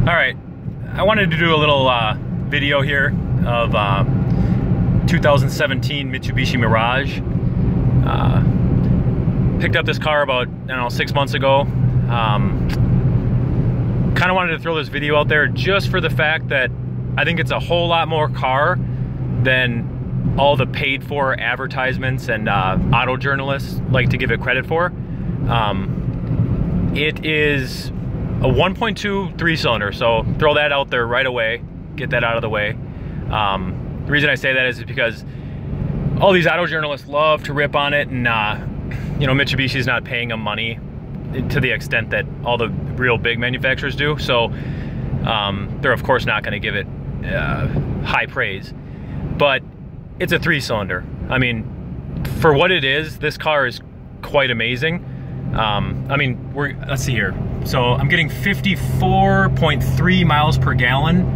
All right, I wanted to do a little video here of 2017 Mitsubishi Mirage. Picked up this car about, I don't know, 6 months ago. Kind of wanted to throw this video out there just for the fact that I think it's a whole lot more car than all the paid for advertisements and auto journalists like to give it credit for. It is a 1.2 3-cylinder, so throw that out there right away, get that out of the way. The reason I say that is because all these auto journalists love to rip on it, and you know, Mitsubishi's not paying them money to the extent that all the real big manufacturers do, so they're of course not going to give it high praise. But it's a 3-cylinder. I mean, for what it is, this car is quite amazing. I mean, let's see here. So I'm getting 54.3 miles per gallon.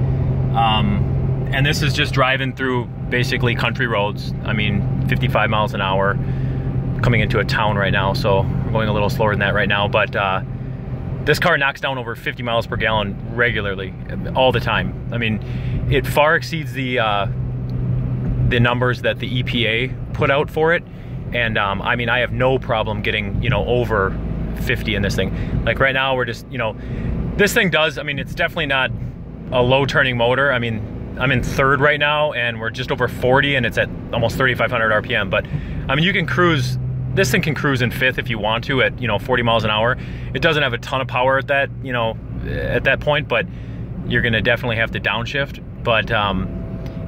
And this is just driving through basically country roads. I mean, 55 miles an hour, coming into a town right now. So we're going a little slower than that right now. But this car knocks down over 50 miles per gallon regularly, all the time. I mean, it far exceeds the numbers that the EPA put out for it. And I mean, I have no problem getting, you know, over 50 in this thing. Like right now, we're just, you know, this thing does, I mean, it's definitely not a low turning motor. I mean, I'm in third right now and we're just over 40 and it's at almost 3,500 RPM. But I mean, you can cruise, this thing can cruise in fifth if you want to at, you know, 40 miles an hour. It doesn't have a ton of power at that, you know, at that point, but you're gonna definitely have to downshift. But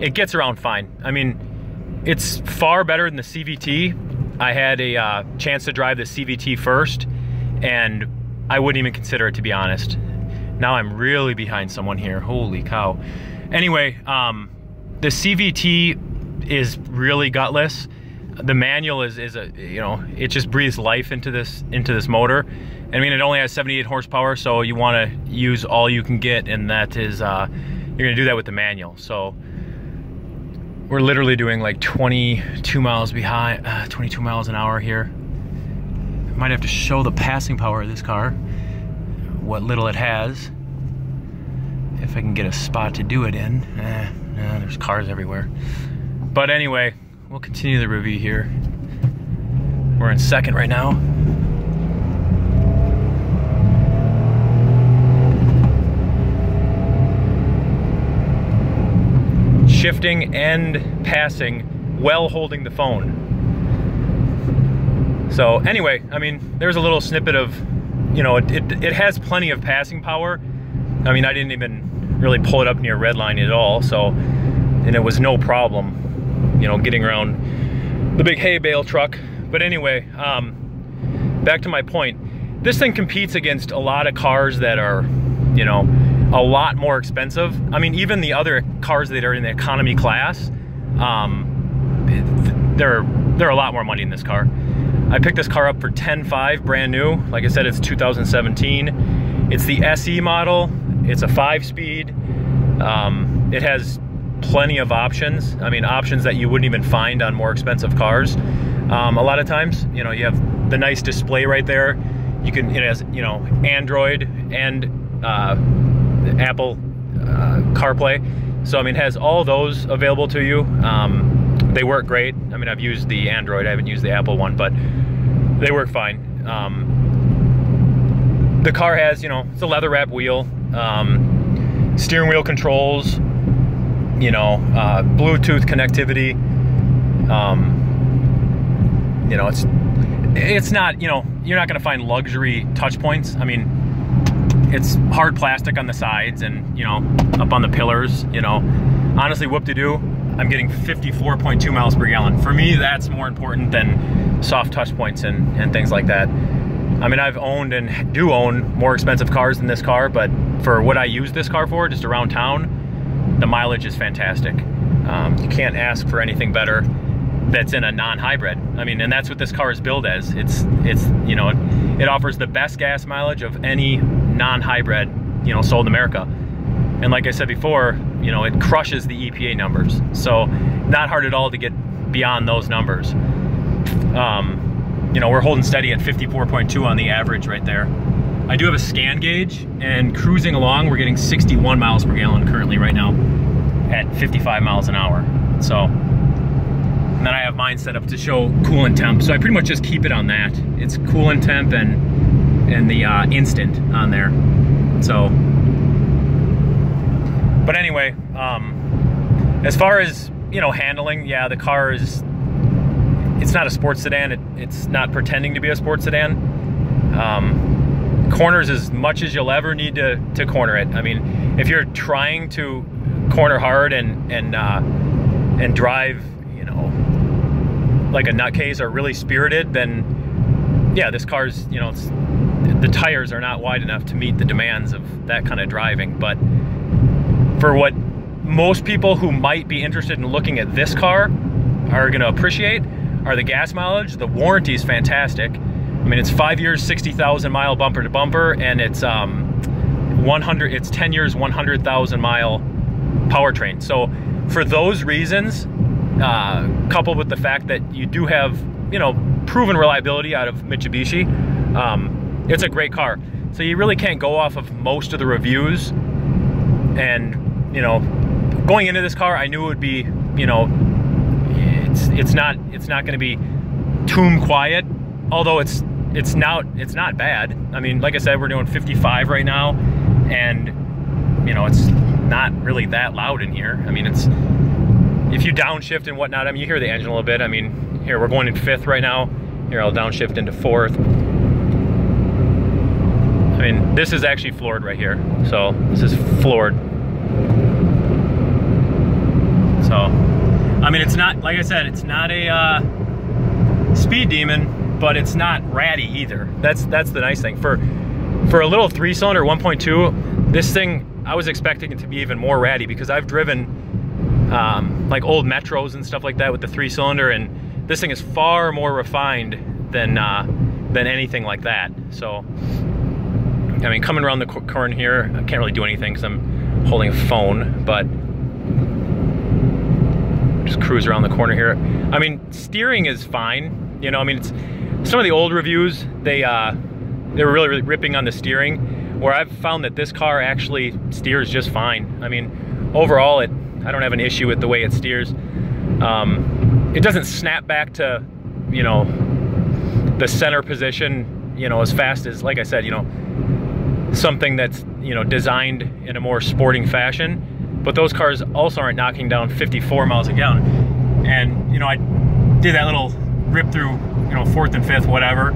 it gets around fine. I mean, it's far better than the CVT. I had a chance to drive the CVT first, and I wouldn't even consider it, to be honest. Now I'm really behind someone here. Holy cow. Anyway, the CVT is really gutless. The manual is a, you know, it just breathes life into this motor. I mean, it only has 78 horsepower, so you want to use all you can get, and that is you're gonna do that with the manual. So we're literally doing like 22 miles behind, 22 miles an hour here. Might have to show the passing power of this car, what little it has, if I can get a spot to do it in. There's cars everywhere. But anyway, we'll continue the review here. We're in second right now. Shifting and passing while holding the phone. So anyway, I mean, there's a little snippet of, you know, it has plenty of passing power. I mean, I didn't even really pull it up near red line at all, so, and it was no problem, you know, getting around the big hay bale truck. But anyway, back to my point. This thing competes against a lot of cars that are, you know, a lot more expensive. I mean, even the other cars that are in the economy class, they're a lot more money in this car. I picked this car up for $10,500, brand new. Like I said, it's 2017. It's the SE model. It's a 5-speed. It has plenty of options. I mean, options that you wouldn't even find on more expensive cars. A lot of times, you know, you have the nice display right there. You can, it has, you know, Android and Apple CarPlay. So I mean, it has all those available to you. They work great. I mean, I've used the Android, I haven't used the Apple one, but they work fine. The car has, you know, it's a leather wrap wheel, steering wheel controls, you know, Bluetooth connectivity. You know, it's not, you know, you're not gonna find luxury touch points. I mean, it's hard plastic on the sides and, you know, up on the pillars, you know. Honestly, whoop-de-doo, I'm getting 54.2 miles per gallon. For me, that's more important than soft touch points and things like that. I mean, I've owned and do own more expensive cars than this car, but for what I use this car for, just around town, the mileage is fantastic. You can't ask for anything better that's in a non-hybrid. I mean, and that's what this car is billed as. It's you know, it offers the best gas mileage of any non-hybrid, you know, sold in America. And like I said before, you know, it crushes the EPA numbers. So not hard at all to get beyond those numbers. You know, we're holding steady at 54.2 on the average right there. I do have a scan gauge, and cruising along, we're getting 61 miles per gallon currently right now at 55 miles an hour. So, and then I have mine set up to show coolant temp. So I pretty much just keep it on that. It's coolant temp and the instant on there. So, but anyway, as far as, you know, handling, yeah, the car is, it's not a sports sedan. It's not pretending to be a sports sedan. Corners as much as you'll ever need to corner it. I mean, if you're trying to corner hard and drive, you know, like a nutcase or really spirited, then yeah, this car's, you know, the tires are not wide enough to meet the demands of that kind of driving. But for what most people who might be interested in looking at this car are going to appreciate are the gas mileage. The warranty is fantastic. I mean, it's 5 years, 60,000 mile bumper to bumper, and it's 10 years, 100,000 mile powertrain. So for those reasons, coupled with the fact that you do have, you know, proven reliability out of Mitsubishi, it's a great car. So you really can't go off of most of the reviews. And, you know, going into this car, I knew it would be, you know, it's not going to be tomb quiet, although it's not bad. I mean, like I said, we're doing 55 right now, and you know, it's not really that loud in here. I mean, it's, if you downshift and whatnot, I mean, you hear the engine a little bit. I mean, here we're going in 5th right now. Here I'll downshift into 4th. I mean, this is actually floored right here. So this is floored. So, I mean, it's not, like I said, it's not a speed demon, but it's not ratty either. That's the nice thing. For a little 3-cylinder 1.2, this thing, I was expecting it to be even more ratty, because I've driven like old Metros and stuff like that with the 3-cylinder, and this thing is far more refined than anything like that. So, I mean, coming around the corner here, I can't really do anything because I'm holding a phone, but just cruise around the corner here. I mean, steering is fine. You know, I mean, it's, some of the old reviews, they were really ripping on the steering, where I've found that this car actually steers just fine. I mean, overall, I don't have an issue with the way it steers. It doesn't snap back to, you know, the center position, you know, as fast as, like I said, you know, something that's, you know, designed in a more sporting fashion. But those cars also aren't knocking down 54 miles a gallon. And, you know, I did that little rip through, you know, 4th and 5th, whatever,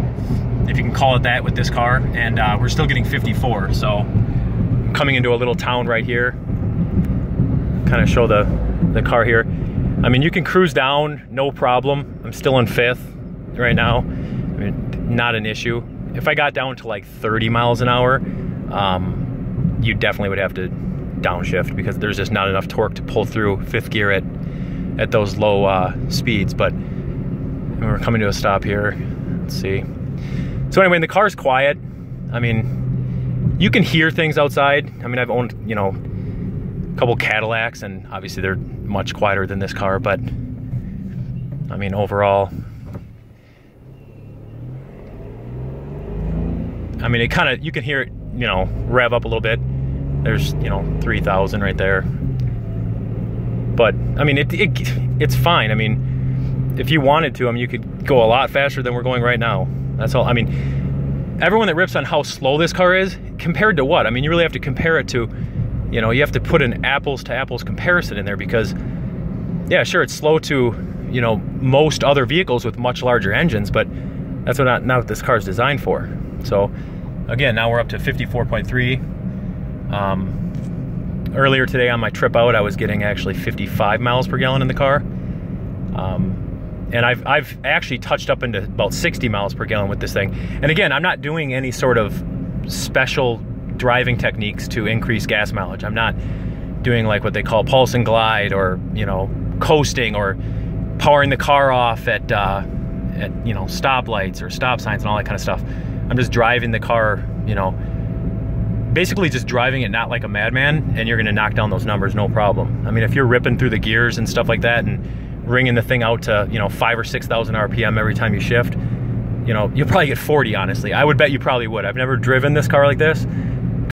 if you can call it that, with this car, and we're still getting 54. So I'm coming into a little town right here. Kind of show the car here. I mean, you can cruise down, no problem. I'm still in 5th right now. I mean, not an issue. If I got down to like 30 miles an hour, you definitely would have to downshift, because there's just not enough torque to pull through 5th gear at those low speeds. But we're coming to a stop here. Let's see. So anyway, the car's quiet. I mean, you can hear things outside. I mean, I've owned, you know, a couple Cadillacs, and obviously they're much quieter than this car, but I mean, overall, I mean, it kind of, you can hear it, you know, rev up a little bit. There's, you know, 3,000 right there. But I mean, it's fine. I mean, if you wanted to, I mean, you could go a lot faster than we're going right now. That's all. I mean, everyone that rips on how slow this car is, compared to what? I mean, you really have to compare it to, you know, you have to put an apples to apples comparison in there, because yeah, sure, it's slow to, you know, most other vehicles with much larger engines, but that's not what this car is designed for. So again, now we're up to 54.3. Earlier today on my trip out, I was getting actually 55 miles per gallon in the car. And I've actually touched up into about 60 miles per gallon with this thing. And again, I'm not doing any sort of special driving techniques to increase gas mileage. I'm not doing like what they call pulse and glide, or, you know, coasting, or powering the car off at you know, stoplights or stop signs and all that kind of stuff. I'm just driving the car, you know, basically just driving it not like a madman, and you're gonna knock down those numbers no problem. I mean, if you're ripping through the gears and stuff like that, and ringing the thing out to, you know, 5,000 or 6,000 RPM every time you shift, you know, you'll probably get 40, honestly. I would bet you probably would. I've never driven this car like this,